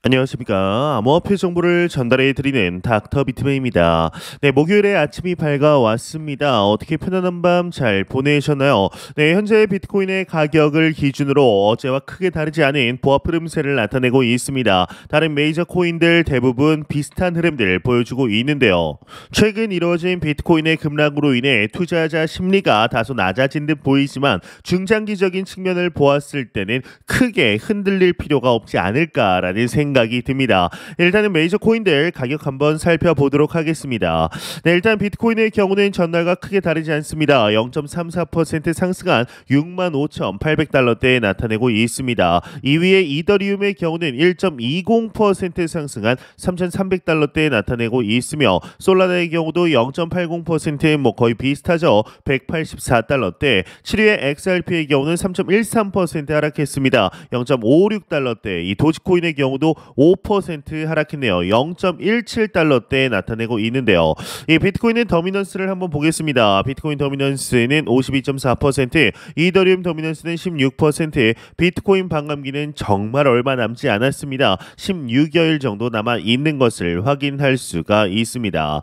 안녕하십니까. 암호화폐 정보를 전달해 드리는 닥터 비트맨입니다. 네, 목요일에 아침이 밝아왔습니다. 어떻게 편안한 밤 잘 보내셨나요? 네, 현재 비트코인의 가격을 기준으로 어제와 크게 다르지 않은 보합 흐름세를 나타내고 있습니다. 다른 메이저 코인들 대부분 비슷한 흐름들 보여주고 있는데요. 최근 이루어진 비트코인의 급락으로 인해 투자자 심리가 다소 낮아진 듯 보이지만 중장기적인 측면을 보았을 때는 크게 흔들릴 필요가 없지 않을까라는 생각이 듭니다. 일단은 메이저 코인들 가격 한번 살펴보도록 하겠습니다. 네, 일단 비트코인의 경우는 전날과 크게 다르지 않습니다. 0.34% 상승한 65,800달러대에 나타내고 있습니다. 2위의 이더리움의 경우는 1.20% 상승한 3,300달러대에 나타내고 있으며 솔라나의 경우도 0.80% 거의 비슷하죠. 184달러대. 7위의 XRP의 경우는 3.13% 하락했습니다. 0.56달러대. 이 도지코인의 경우도 5% 하락했네요. 0.17달러대에 나타내고 있는데요. 이 비트코인의 더미넌스를 한번 보겠습니다. 비트코인 더미넌스는 52.4%, 이더리움 더미넌스는 16%, 비트코인 반감기는 정말 얼마 남지 않았습니다. 16여일 정도 남아 있는 것을 확인할 수가 있습니다.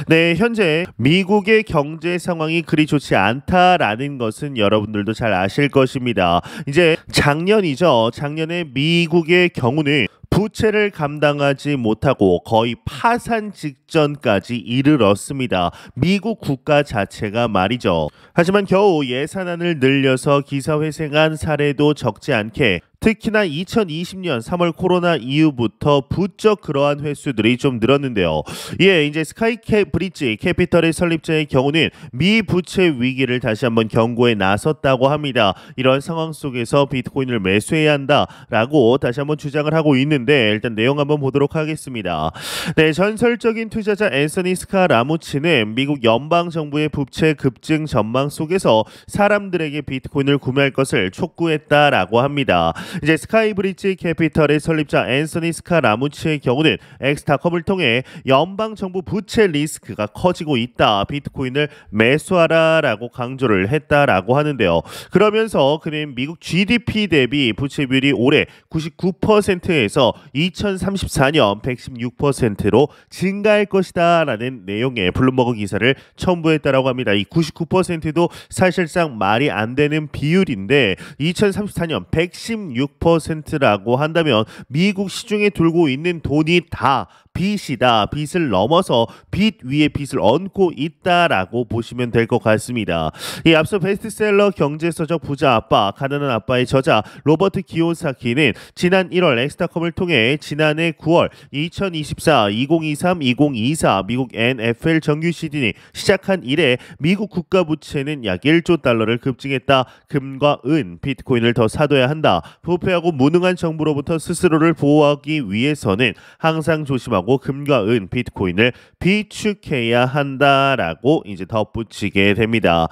네, 현재 미국의 경제 상황이 그리 좋지 않다라는 것은 여러분들도 잘 아실 것입니다. 이제 작년이죠. 작년에 미국의 경우는 부채를 감당하지 못하고 거의 파산 직전까지 이르렀습니다. 미국 국가 자체가 말이죠. 하지만 겨우 예산안을 늘려서 기사회생한 사례도 적지 않게 특히나 2020년 3월 코로나 이후부터 부쩍 그러한 횟수들이 좀 늘었는데요. 예, 이제 스카이캐 브릿지 캐피털의 설립자의 경우는 미 부채 위기를 다시 한번 경고에 나섰다고 합니다. 이런 상황 속에서 비트코인을 매수해야 한다라고 다시 한번 주장을 하고 있는데 일단 내용 한번 보도록 하겠습니다. 네, 전설적인 투자자 앤서니 스카라무치는 미국 연방 정부의 부채 급증 전망 속에서 사람들에게 비트코인을 구매할 것을 촉구했다라고 합니다. 이제 스카이브리지 캐피털의 설립자 앤서니 스카라무치의 경우는 엑스타컴을 통해 연방 정부 부채 리스크가 커지고 있다. 비트코인을 매수하라라고 강조를 했다라고 하는데요. 그러면서 그는 미국 GDP 대비 부채 비율이 올해 99%에서 2034년 116%로 증가할 것이다라는 내용의 블룸버그 기사를 첨부했다라고 합니다. 이 99%도 사실상 말이 안 되는 비율인데 2034년 116%라고 한다면 미국 시중에 돌고 있는 돈이 다 빚이다. 빚을 넘어서 빚 위에 빚을 얹고 있다라고 보시면 될 것 같습니다. 이 앞서 베스트셀러 경제서적 부자 아빠, 가난한 아빠의 저자 로버트 기요사키는 지난 1월 엑스타컴을 통해 지난해 9월 2024, 2023, 2024 미국 NFL 정규 시즌이 시작한 이래 미국 국가 부채는 약 1조 달러를 급증했다. 금과 은, 비트코인을 더 사둬야 한다. 부패하고 무능한 정부로부터 스스로를 보호하기 위해서는 항상 조심하고 금과 은, 비트코인을 비축해야 한다라고 이제 덧붙이게 됩니다.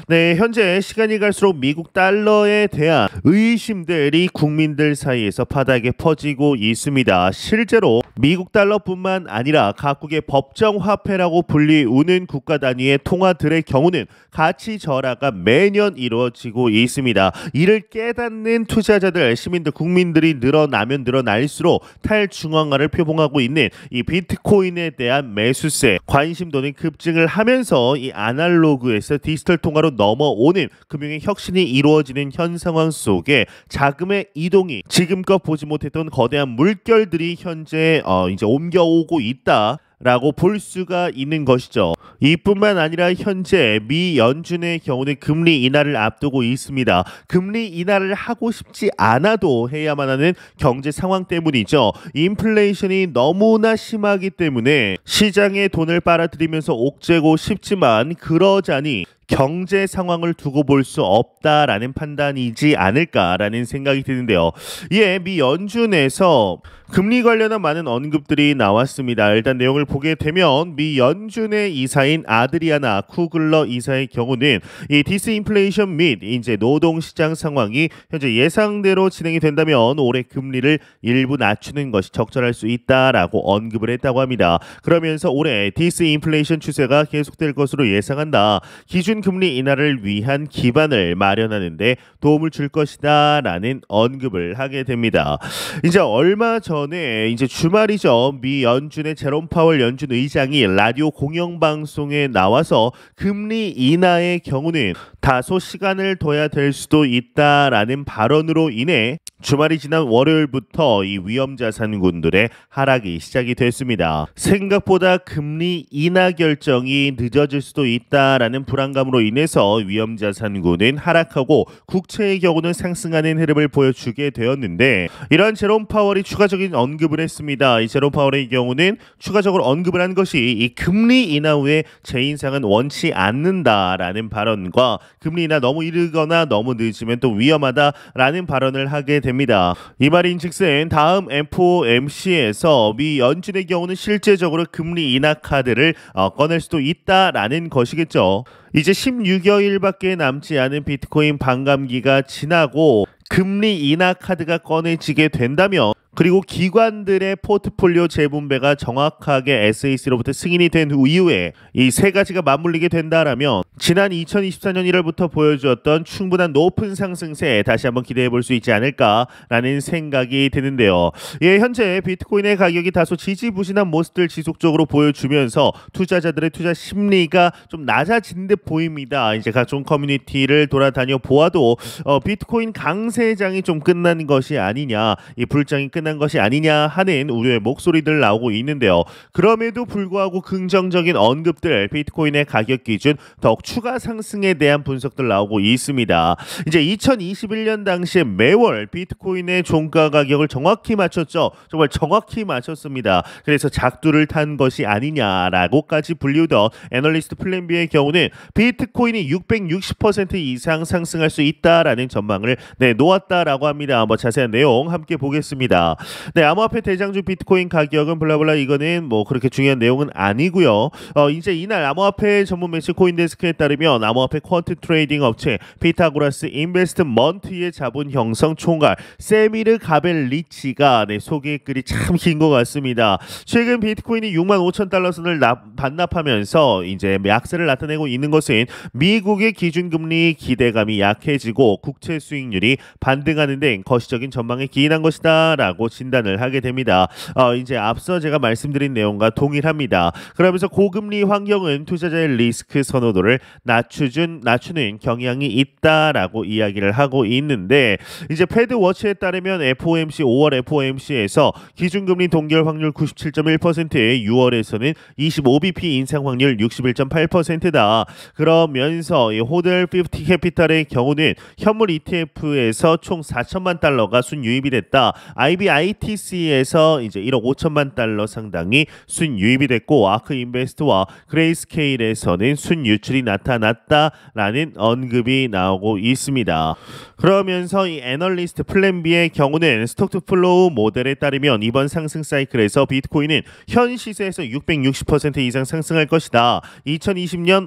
네, 현재 시간이 갈수록 미국 달러에 대한 의심들이 국민들 사이에서 바닥에 퍼지고 있습니다. 실제로 미국 달러뿐만 아니라 각국의 법정 화폐라고 불리우는 국가 단위의 통화들의 경우는 가치 절하가 매년 이루어지고 있습니다. 이를 깨닫는 투자자들, 시민들, 국민들이 늘어나면 늘어날수록 탈중앙화를 표봉하고 있는 이 비트코인에 대한 매수세, 관심도는 급증을 하면서 이 아날로그에서 디지털 통화로 넘어오는 금융의 혁신이 이루어지는 현 상황 속에 자금의 이동이 지금껏 보지 못했던 거대한 물결들이 현재 이제 옮겨오고 있다. 라고 볼 수가 있는 것이죠. 이뿐만 아니라 현재 미 연준의 경우는 금리 인하를 앞두고 있습니다. 금리 인하를 하고 싶지 않아도 해야만 하는 경제 상황 때문이죠. 인플레이션이 너무나 심하기 때문에 시장에 돈을 빨아들이면서 옥죄고 싶지만 그러자니 경제 상황을 두고 볼 수 없다라는 판단이지 않을까라는 생각이 드는데요. 예, 미 연준에서 금리 관련한 많은 언급들이 나왔습니다. 일단 내용을 보게 되면 미 연준의 이사인 아드리아나 쿠글러 이사의 경우는 이 디스인플레이션 및 이제 노동시장 상황이 현재 예상대로 진행이 된다면 올해 금리를 일부 낮추는 것이 적절할 수 있다라고 언급을 했다고 합니다. 그러면서 올해 디스인플레이션 추세가 계속될 것으로 예상한다. 기준 기준금리 인하를 위한 기반을 마련하는 데 도움을 줄 것이다 라는 언급을 하게 됩니다. 이제 얼마 전에 이제 주말이죠. 미 연준의 제롬 파월 연준 의장이 라디오 공영방송에 나와서 금리 인하의 경우는 다소 시간을 둬야 될 수도 있다라는 발언으로 인해 주말이 지난 월요일부터 이 위험자산군들의 하락이 시작이 됐습니다. 생각보다 금리 인하 결정이 늦어질 수도 있다라는 불안감으로 인해서 위험자산군은 하락하고 국채의 경우는 상승하는 흐름을 보여주게 되었는데, 이러한 제롬 파월이 추가적인 언급을 했습니다. 이 제롬 파월의 경우는 추가적으로 언급을 한 것이 이 금리 인하 후에 재인상은 원치 않는다라는 발언과 금리 인하 너무 이르거나 너무 늦으면 또 위험하다라는 발언을 하게 됩니다. 이 말인즉슨 다음 FOMC에서 미 연준의 경우는 실제적으로 금리 인하 카드를 꺼낼 수도 있다라는 것이겠죠. 이제 16여일밖에 남지 않은 비트코인 반감기가 지나고 금리 인하 카드가 꺼내지게 된다면, 그리고 기관들의 포트폴리오 재분배가 정확하게 SEC로부터 승인이 된 이후에 이 세 가지가 맞물리게 된다라면 지난 2024년 1월부터 보여주었던 충분한 높은 상승세 다시 한번 기대해 볼 수 있지 않을까라는 생각이 드는데요. 예, 현재 비트코인의 가격이 다소 지지부진한 모습들 지속적으로 보여주면서 투자자들의 투자 심리가 좀 낮아진 듯 보입니다. 이제 각종 커뮤니티를 돌아다녀 보아도 비트코인 강세장이 좀 끝난 것이 아니냐, 이 불장이 끝난 것이 아니냐 하는 우려의 목소리들 나오고 있는데요. 그럼에도 불구하고 긍정적인 언급들, 비트코인의 가격 기준 더욱 추가 상승에 대한 분석들 나오고 있습니다. 이제 2021년 당시에 매월 비트코인의 종가 가격을 정확히 맞췄죠. 정말 정확히 맞췄습니다. 그래서 작두를 탄 것이 아니냐라고까지 불리우던 애널리스트 플랜비의 경우는 비트코인이 660% 이상 상승할 수 있다라는 전망을 놓았다라고 합니다. 자세한 내용 함께 보겠습니다. 네, 암호화폐 대장주 비트코인 가격은 블라블라, 이거는 뭐 그렇게 중요한 내용은 아니고요. 이제 이날 암호화폐 전문 매체 코인데스크에 따르면 암호화폐 퀀트 트레이딩 업체 피타고라스 인베스트먼트의 자본 형성 총괄 세미르 가벨리치가 소개 글이 참 긴 것 같습니다. 최근 비트코인이 65,000달러 선을 반납하면서 이제 약세를 나타내고 있는 것은 미국의 기준금리 기대감이 약해지고 국채 수익률이 반등하는 등 거시적인 전망에 기인한 것이다 라고 진단을 하게 됩니다. 이제 앞서 제가 말씀드린 내용과 동일합니다. 그러면서 고금리 환경은 투자자의 리스크 선호도를 낮추는 경향이 있다라고 이야기를 하고 있는데, 이제 패드 워치에 따르면 FOMC 5월 FOMC에서 기준금리 동결 확률 97.1%에 6월에서는 25bp 인상 확률 61.8%다. 그러면서 이 호델 50 캐피탈의 경우는 현물 ETF에서 총 4천만 달러가 순유입이 됐다. IBITC에서 이제 1억 5천만 달러 상당이 순유입이 됐고, 아크 인베스트와 그레이스케일에서는 순유출이 나타났다라는 언급이 나오고 있습니다. 그러면서 이 애널리스트 플랜비의 경우는 스톡 투 플로우 모델에 따르면 이번 상승 사이클에서 비트코인은 현 시세에서 660% 이상 상승할 것이다. 2025년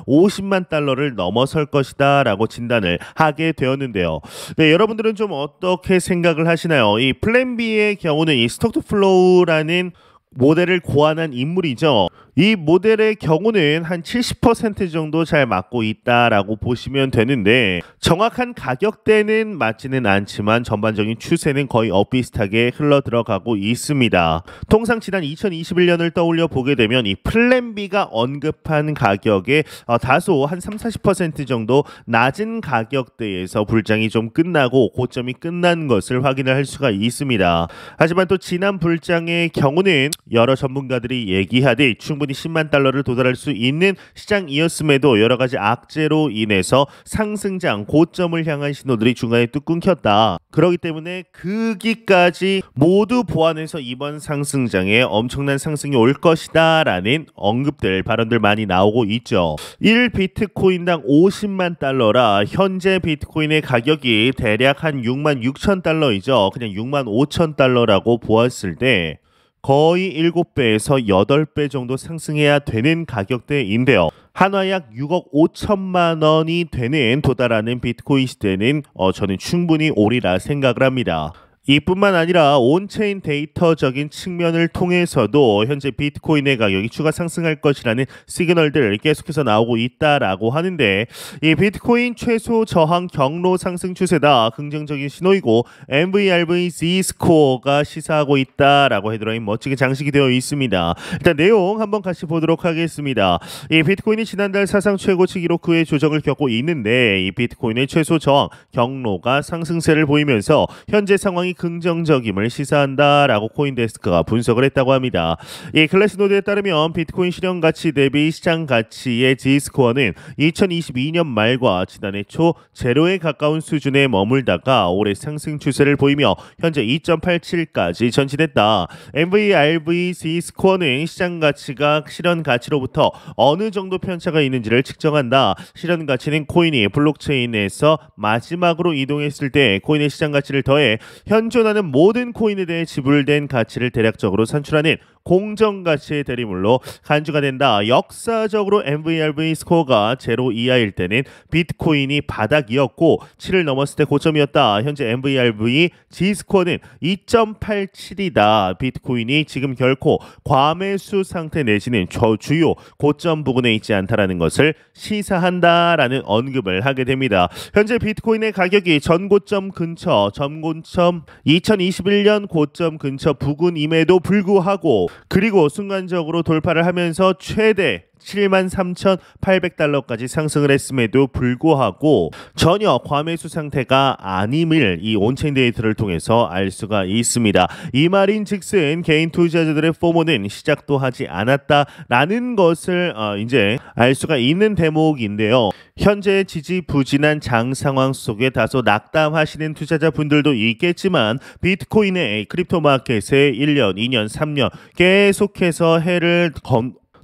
50만 달러를 넘어설 것이다 라고 진단을 하게 되었는데요. 네, 여러분들은 좀 어떻게 생각을 하시나요? 이 플랜비의 경우는 이 스톡 투 플로우라는 모델을 고안한 인물이죠. 이 모델의 경우는 한 70% 정도 잘 맞고 있다라고 보시면 되는데, 정확한 가격대는 맞지는 않지만 전반적인 추세는 거의 엇비슷하게 흘러 들어가고 있습니다. 통상 지난 2021년을 떠올려 보게 되면 이 플랜비가 언급한 가격에 다소 한 30-40% 정도 낮은 가격대에서 불장이 좀 끝나고 고점이 끝난 것을 확인을 할 수가 있습니다. 하지만 또 지난 불장의 경우는 여러 전문가들이 얘기하듯 충분히 10만 달러를 도달할 수 있는 시장이었음에도 여러 가지 악재로 인해서 상승장 고점을 향한 신호들이 중간에 뚝 끊겼다. 그렇기 때문에 거기까지 모두 보완해서 이번 상승장에 엄청난 상승이 올 것이다 라는 언급들, 발언들 많이 나오고 있죠. 1비트코인당 50만 달러라 현재 비트코인의 가격이 대략 한 6만 6천 달러이죠. 그냥 6만 5천 달러라고 보았을 때 거의 7배에서 8배 정도 상승해야 되는 가격대인데요. 한화 약 6억 5천만 원이 되는 도달하는 비트코인 시대는 저는 충분히 오리라 생각을 합니다. 이뿐만 아니라 온체인 데이터적인 측면을 통해서도 현재 비트코인의 가격이 추가 상승할 것이라는 시그널들 계속해서 나오고 있다라고 하는데, 이 비트코인 최소 저항 경로 상승 추세다, 긍정적인 신호이고 MVRV Z 스코어가 시사하고 있다라고 헤드라인 멋지게 장식이 되어 있습니다. 일단 내용 한번 같이 보도록 하겠습니다. 이 비트코인이 지난달 사상 최고치 기록 후에 조정을 겪고 있는데, 이 비트코인의 최소 저항 경로가 상승세를 보이면서 현재 상황이 긍정적임을 시사한다라고 코인데스크가 분석을 했다고 합니다. 이 클래스노드에 따르면 비트코인 실현 가치 대비 시장 가치의 G스코어는 2022년 말과 지난해 초 제로에 가까운 수준에 머물다가 올해 상승 추세를 보이며 현재 2.87까지 전진했다. MVRV Z스코어는 시장 가치가 실현 가치로부터 어느 정도 편차가 있는지를 측정한다. 실현 가치는 코인이 블록체인에서 마지막으로 이동했을 때 코인의 시장 가치를 더해 현존하는 모든 코인에 대해 지불된 가치를 대략적으로 산출하는 공정가치의 대리물로 간주가 된다. 역사적으로 MVRV 스코어가 제로 이하일 때는 비트코인이 바닥이었고 7을 넘었을 때 고점이었다. 현재 MVRV G스코어는 2.87이다. 비트코인이 지금 결코 과매수 상태 내지는 주요 고점 부근에 있지 않다라는 것을 시사한다라는 언급을 하게 됩니다. 현재 비트코인의 가격이 전고점 근처, 전고점 2021년 고점 근처 부근임에도 불구하고, 그리고 순간적으로 돌파를 하면서 최대 73,800달러까지 상승을 했음에도 불구하고 전혀 과매수 상태가 아님을 이 온체인 데이터를 통해서 알 수가 있습니다. 이 말인 즉슨 개인 투자자들의 포모는 시작도 하지 않았다라는 것을 이제 알 수가 있는 대목인데요. 현재 지지부진한 장 상황 속에 다소 낙담하시는 투자자분들도 있겠지만, 비트코인의 크립토 마켓에 1년, 2년, 3년 계속해서 해를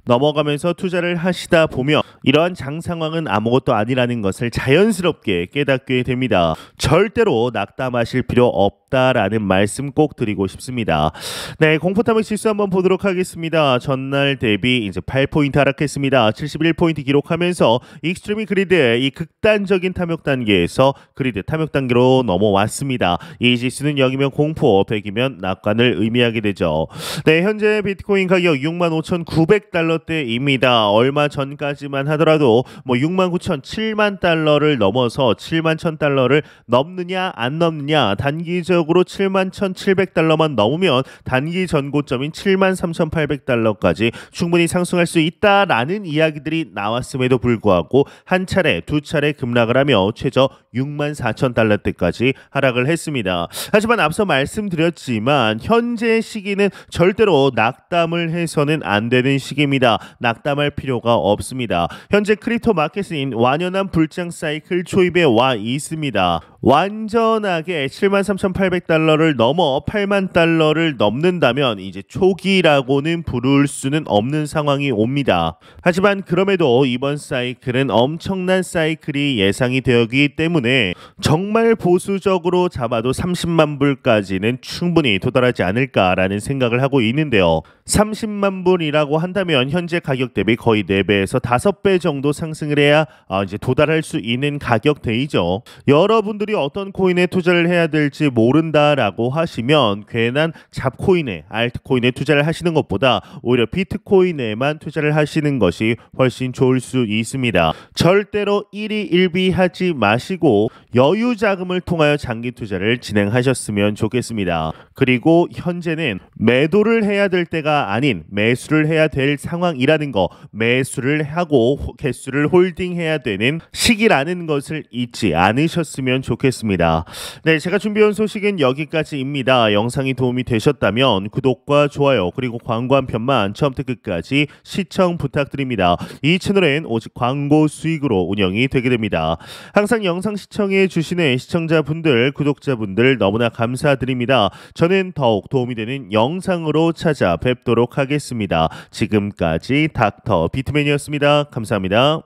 넘어가면서 투자를 하시다 보면 이러한 장 상황은 아무것도 아니라는 것을 자연스럽게 깨닫게 됩니다. 절대로 낙담하실 필요 없다라는 말씀 꼭 드리고 싶습니다. 네, 공포탐욕 지수 한번 보도록 하겠습니다. 전날 대비 이제 8포인트 하락했습니다. 71포인트 기록하면서 익스트리미 그리드의 이 극단적인 탐욕 단계에서 그리드 탐욕 단계로 넘어왔습니다. 이 지수는 0이면 공포, 100이면 낙관을 의미하게 되죠. 네, 현재 비트코인 가격 65,900달러 대입니다. 얼마 전까지만 하더라도 69,000, 7만 달러를 넘어서 7만 1,000달러를 넘느냐 안 넘느냐, 단기적으로 7만 1,700달러만 넘으면 단기 전고점인 7만 3,800달러까지 충분히 상승할 수 있다라는 이야기들이 나왔음에도 불구하고 한 차례, 두 차례 급락을 하며 최저 6만 4,000달러대까지 하락을 했습니다. 하지만 앞서 말씀드렸지만 현재 시기는 절대로 낙담을 해서는 안 되는 시기입니다. 낙담할 필요가 없습니다. 현재 크립토 마켓은 완연한 불장 사이클 초입에 와 있습니다. 완전하게 73,800달러를 넘어 8만 달러를 넘는다면 이제 초기라고는 부를 수는 없는 상황이 옵니다. 하지만 그럼에도 이번 사이클은 엄청난 사이클이 예상이 되었기 때문에 정말 보수적으로 잡아도 30만 불까지는 충분히 도달하지 않을까라는 생각을 하고 있는데요. 30만 불이라고 한다면 현재 가격 대비 거의 4배에서 5배 정도 상승을 해야 이제 도달할 수 있는 가격대이죠. 여러분들이 어떤 코인에 투자를 해야 될지 모른다라고 하시면 괜한 잡코인에, 알트코인에 투자를 하시는 것보다 오히려 비트코인에만 투자를 하시는 것이 훨씬 좋을 수 있습니다. 절대로 일희일비하지 마시고 여유 자금을 통하여 장기 투자를 진행하셨으면 좋겠습니다. 그리고 현재는 매도를 해야 될 때가 아닌 매수를 해야 될 상황이라는 거, 매수를 하고 개수를 홀딩해야 되는 시기라는 것을 잊지 않으셨으면 좋겠습니다. 네, 제가 준비한 소식은 여기까지입니다. 영상이 도움이 되셨다면 구독과 좋아요 그리고 광고 한 편만 처음부터 끝까지 시청 부탁드립니다. 이 채널은 오직 광고 수익으로 운영이 되게 됩니다. 항상 영상 시청해 주시는 시청자분들, 구독자분들 너무나 감사드립니다. 저는 더욱 도움이 되는 영상으로 찾아뵙도록 하겠습니다. 지금까지 닥터 비트맨이었습니다. 감사합니다.